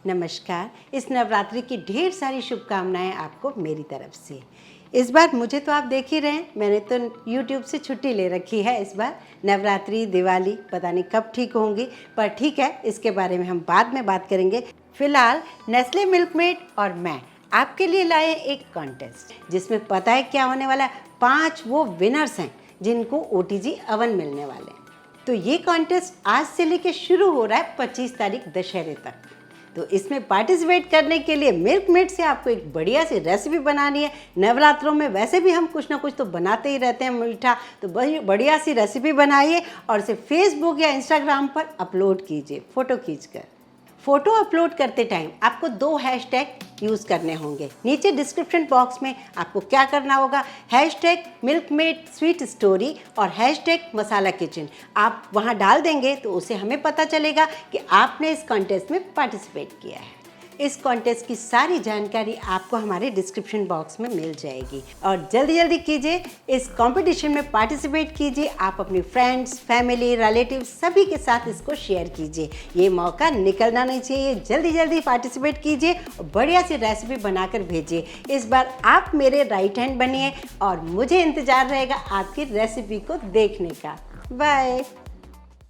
नमस्कार। इस नवरात्रि की ढेर सारी शुभकामनाएं आपको मेरी तरफ से। इस बार मुझे तो आप देख ही रहे हैं, मैंने तो YouTube से छुट्टी ले रखी है। इस बार नवरात्रि, दिवाली पता नहीं कब ठीक होंगी, पर ठीक है, इसके बारे में हम बाद में बात करेंगे। फिलहाल नेस्ले मिल्कमेड और मैं आपके लिए लाए एक कॉन्टेस्ट, जिसमें पता है क्या होने वाला है। 5 वो विनर्स हैं जिनको OTG ओवन मिलने वाले हैं। तो ये कॉन्टेस्ट आज से लेके शुरू हो रहा है 25 तारीख दशहरे तक। तो इसमें पार्टिसिपेट करने के लिए मिल्कमेड से आपको एक बढ़िया सी रेसिपी बनानी है। नवरात्रों में वैसे भी हम कुछ ना कुछ तो बनाते ही रहते हैं मीठा, तो बढ़िया सी रेसिपी बनाइए और इसे फेसबुक या इंस्टाग्राम पर अपलोड कीजिए फ़ोटो खींचकर। फ़ोटो अपलोड करते टाइम आपको 2 हैशटैग यूज़ करने होंगे। नीचे डिस्क्रिप्शन बॉक्स में आपको क्या करना होगा, हैशटैग मिल्कमेड स्वीट स्टोरी और हैशटैग मसाला किचन आप वहां डाल देंगे तो उसे हमें पता चलेगा कि आपने इस कॉन्टेस्ट में पार्टिसिपेट किया है। इस कॉन्टेस्ट की सारी जानकारी आपको हमारे डिस्क्रिप्शन बॉक्स में मिल जाएगी और जल्दी जल्दी कीजिए, इस कंपटीशन में पार्टिसिपेट कीजिए। आप अपनी फ्रेंड्स, फैमिली, रिलेटिव्स सभी के साथ इसको शेयर कीजिए। ये मौका निकलना नहीं चाहिए। जल्दी जल्दी पार्टिसिपेट कीजिए और बढ़िया सी रेसिपी बनाकर भेजिए। इस बार आप मेरे राइट हैंड बनिए और मुझे इंतज़ार रहेगा आपकी रेसिपी को देखने का। बाय।